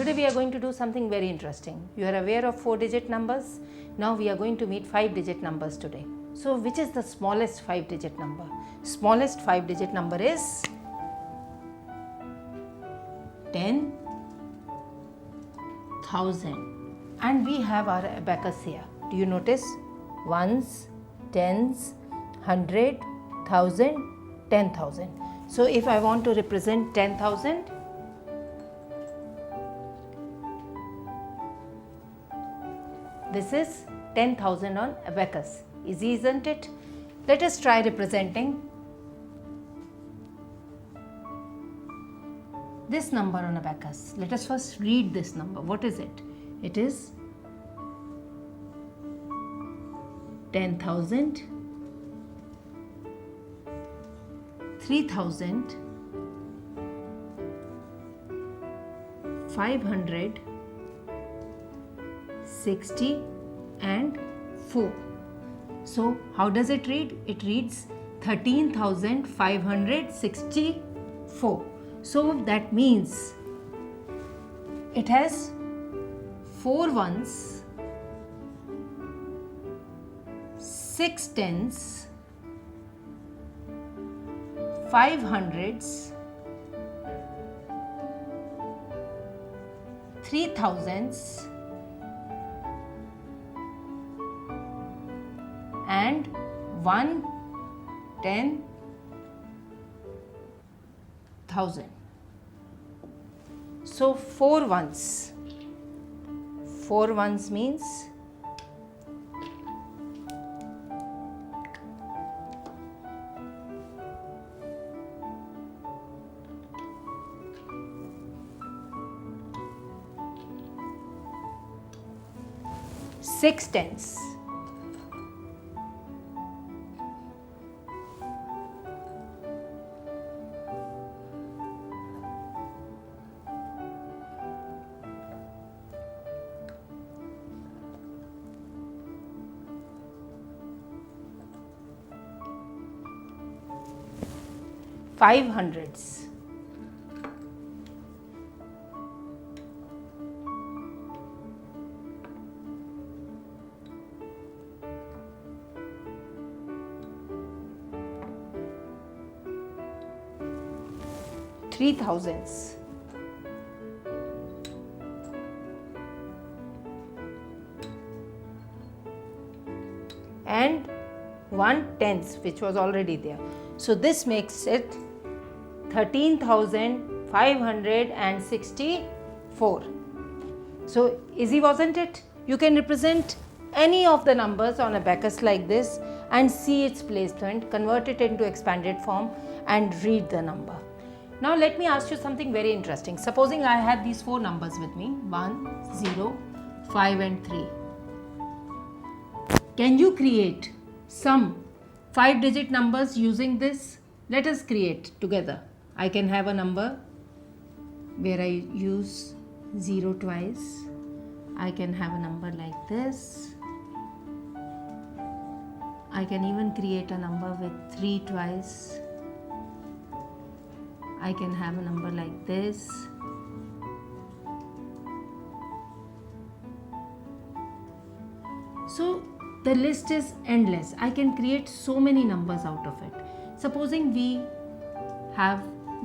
Today we are going to do something very interesting. You are aware of 4-digit numbers. Now we are going to meet 5-digit numbers today. So which is the smallest 5-digit number? Smallest 5-digit number is 10,000. And we have our abacus here. Do you notice? Ones, tens, 100, 1000, 10,000. So if I want to represent 10,000, this is 10,000 on abacus. Easy, isn't it? Let us try representing this number on abacus. Let us first read this number. What is it? It is 10,000, 3,000, 560 and 4. So how does it read? It reads 13,564. So that means it has 4 ones, 6 tens, 5 hundreds, 3 thousands and 1 10,000. So 4 ones. 4 ones means 6 tens. 5 hundreds. 3 thousands. 1 tenth, which was already there. So this makes it 13,564. So easy, wasn't it? You can represent any of the numbers on abacus like this and see its placement, convert it into expanded form and read the number. Now let me ask you something very interesting. Supposing I have these 4 numbers with me, 1, 0, 5 and 3. Can you create some 5-digit numbers using this? Let us create together. I can have a number where I use 0 twice. I can have a number like this. I can even create a number with 3 twice. I can have a number like this. So the list is endless. I can create so many numbers out of it. Supposing we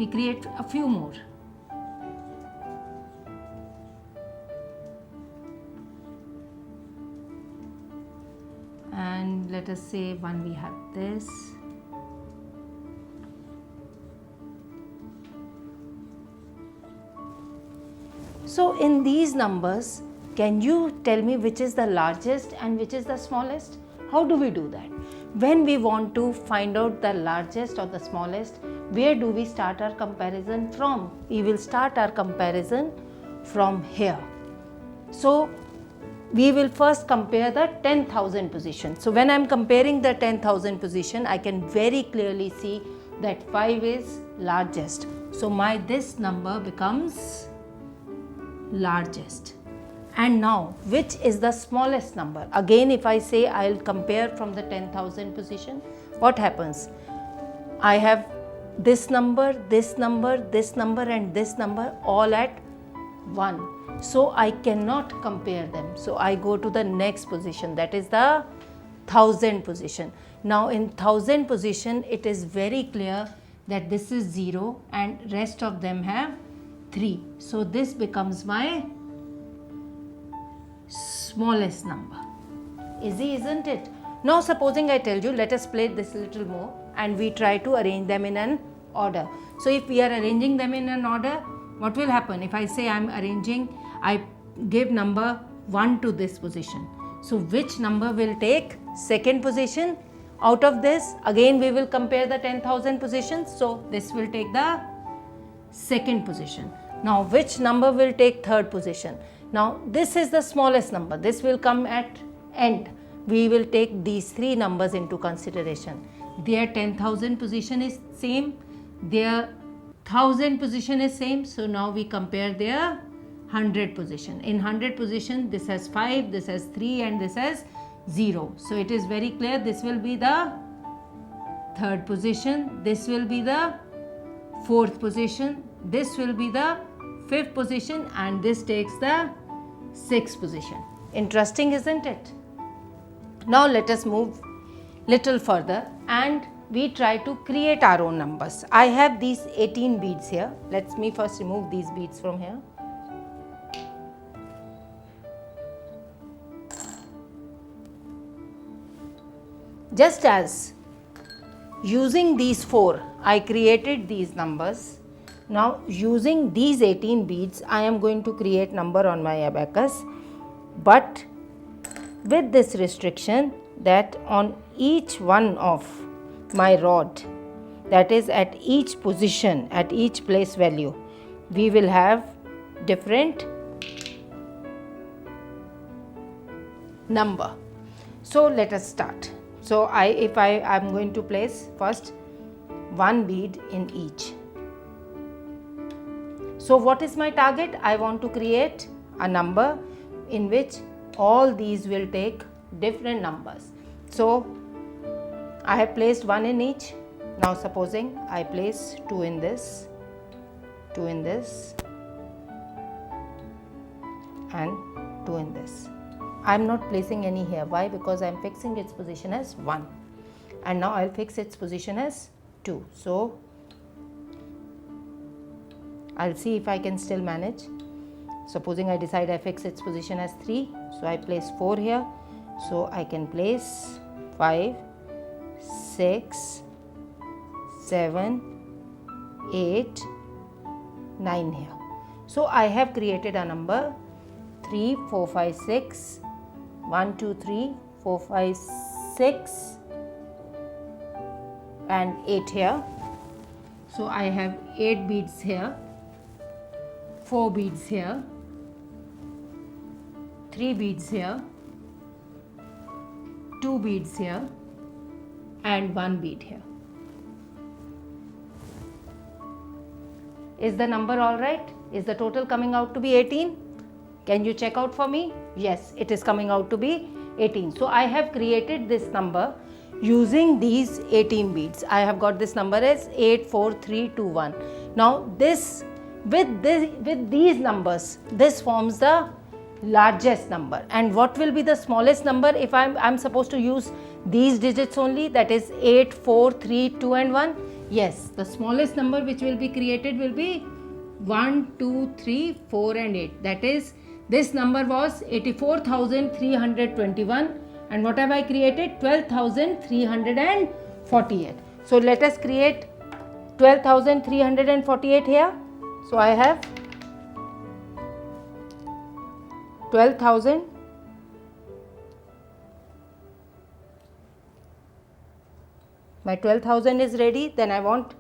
create a few more. And let us say one we have this. So in these numbers, can you tell me which is the largest and which is the smallest? How do we do that? When we want to find out the largest or the smallest, where do we start our comparison from? We will start our comparison from here. So we will first compare the 10,000 position. So when I am comparing the 10,000 position, I can very clearly see that 5 is largest. So this number becomes largest. And now, which is the smallest number? Again, if I say I will compare from the 10,000 position, what happens? I have this number, this number, this number and this number all at 1. So I cannot compare them. So I go to the next position, that is the 1000 position. Now in 1000 position, it is very clear that this is 0 and rest of them have 3. So this becomes my smallest number. Easy, isn't it? Now supposing I tell you, let us play this little more and we try to arrange them in an order. So if we are arranging them in an order, what will happen? If I say I am arranging, I give number 1 to this position. So which number will take second position? Out of this, again we will compare the 10,000 positions. So this will take the second position. Now which number will take third position? Now this is the smallest number. This will come at end. We will take these 3 numbers into consideration. Their 10,000 position is same. Their 1000 position is same. So now we compare their 100 position. In 100 position, this has 5, this has 3 and this has 0. So it is very clear this will be the third position. This will be the fourth position. This will be the fifth position and this takes the sixth position. Interesting, isn't it? Now let us move little further and we try to create our own numbers. I have these 18 beads here. Let me first remove these beads from here. Just as using these 4, I created these numbers. Now using these 18 beads, I am going to create number on my abacus, but with this restriction that on each one of my rod, that is at each position, at each place value, we will have different number. So let us start. So if I am going to place first one bead in each. So what is my target? I want to create a number in which all these will take different numbers. So I have placed one in each. Now supposing I place 2 in this, 2 in this and 2 in this. I am not placing any here. Why? Because I am fixing its position as 1 and now I will fix its position as 2. So I will see if I can still manage. Supposing I decide I fix its position as 3, so I place 4 here. So I can place 5, 6, 7, 8, 9 here. So I have created a number 3, 4, 5, 6, 1, 2, 3, 4, 5, 6 and 8 here. So I have 8 beads here, 4 beads here, 3 beads here, 2 beads here and 1 bead here. Is the number all right? Is the total coming out to be 18? Can you check out for me? Yes, it is coming out to be 18. So I have created this number using these 18 beads. I have got this number as 84321. Now this with these numbers, this forms the largest number. And what will be the smallest number if I'm supposed to use these digits only, that is 8, 4, 3, 2 and 1? Yes, the smallest number which will be created will be 1, 2, 3, 4 and 8. That is, this number was 84,321 and what have I created? 12,348. So let us create 12,348 here. So I have 12,000 . My 12,000 is ready. Then I want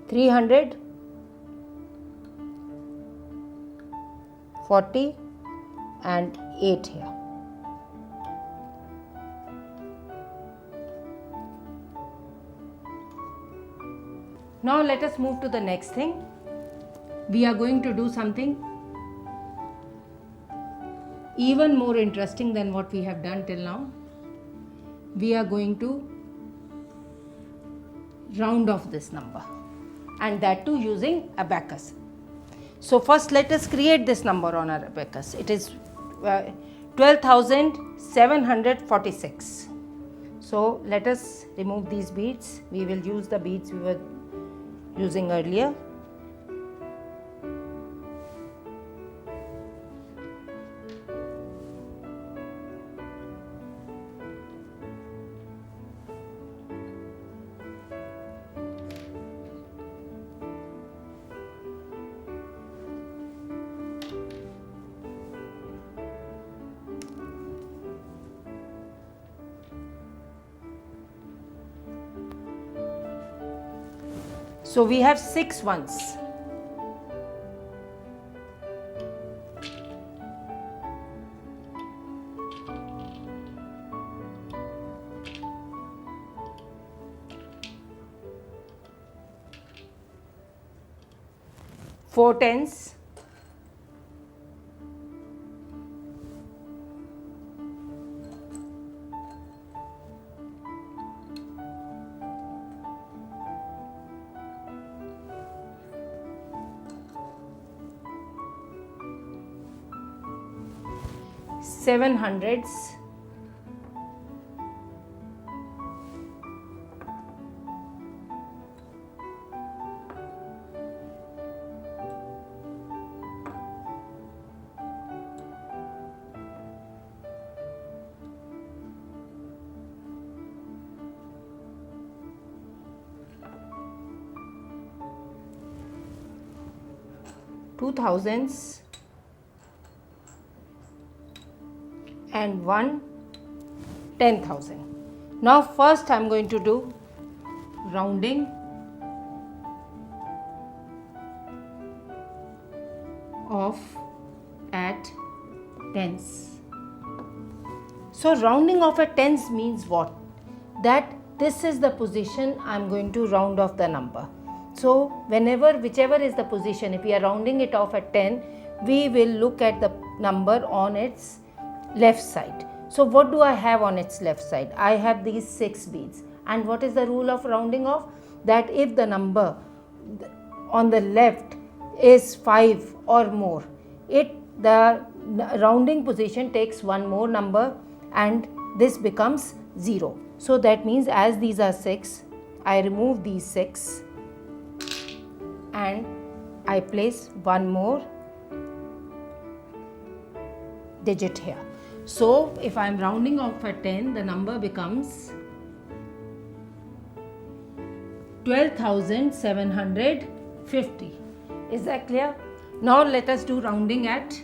340 and 8 here. Now let us move to the next thing. We are going to do something even more interesting than what we have done till now. We are going to round off this number, and that too using abacus. So first let us create this number on our abacus. It is 12,746. So let us remove these beads. We will use the beads we were using earlier. So we have 6 ones. Four tens. Seven hundreds. Two thousands. And one 10,000. Now first I am going to do rounding off at tens. So rounding off at tens means what? That this is the position I am going to round off the number. So whichever is the position, if we are rounding it off at 10, we will look at the number on its left side. So what do I have on its left side? I have these 6 beads. And what is the rule of rounding off? That if the number on the left is 5 or more, the rounding position takes one more number and this becomes 0. So that means as these are 6, I remove these 6 and I place one more digit here. So if I am rounding off at 10, the number becomes 12,750. Is that clear? Now let us do rounding at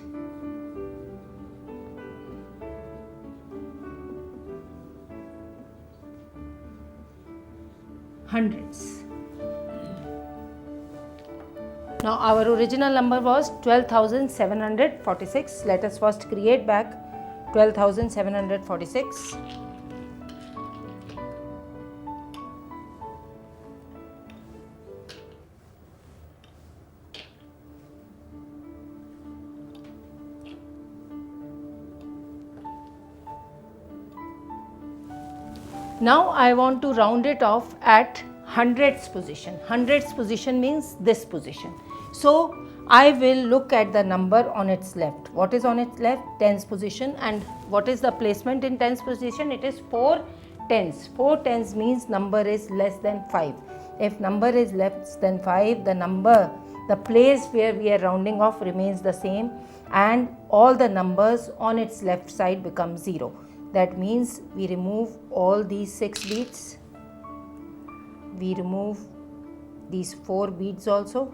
hundreds. Now our original number was 12,746. Let us first create back 12,746. Now I want to round it off at hundreds position. Hundreds position means this position. So I will look at the number on its left. What is on its left? Tens position. And what is the placement in tens position? It is 4 tens. 4 tens means number is less than 5. If number is less than 5, the place where we are rounding off remains the same and all the numbers on its left side become 0. That means we remove all these 6 beads. We remove these 4 beads also.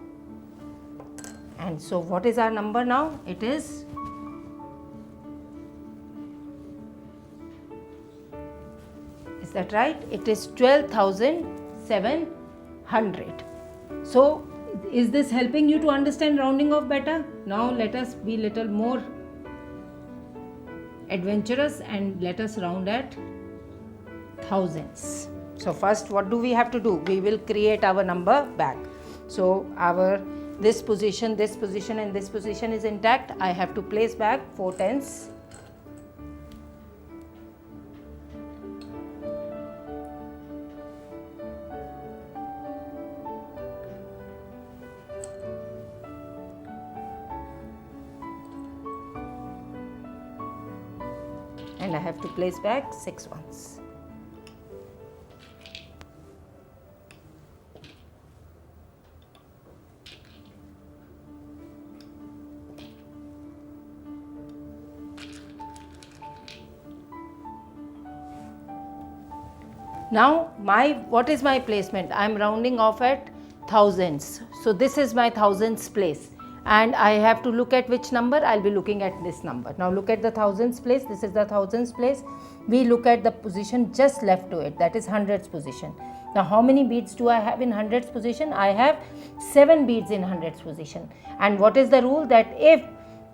And so what is our number now? It is that right? It is 12,700. So is this helping you to understand rounding off better? Now let us be little more adventurous and let us round at thousands. So first what do we have to do? We will create our number back. So this position and this position is intact. I have to place back 4 tens. and I have to place back 6 ones. Now what is my placement? I am rounding off at thousands. So this is my thousands place, and I have to look at which number. I'll be looking at this number. Now look at the thousands place. This is the thousands place. We look at the position just left to it, that is hundreds position. Now how many beads do I have in hundreds position? I have 7 beads in hundreds position. And what is the rule? That if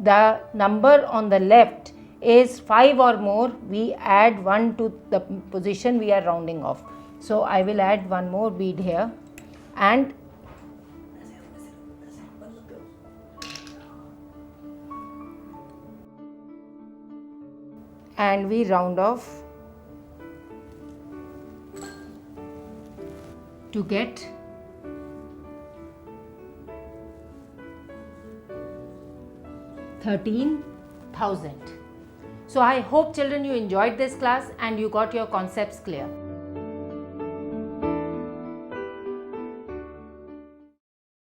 the number on the left is 5 or more, we add 1 to the position we are rounding off. So I will add 1 more bead here, and we round off to get 13,000. So I hope children you enjoyed this class and you got your concepts clear.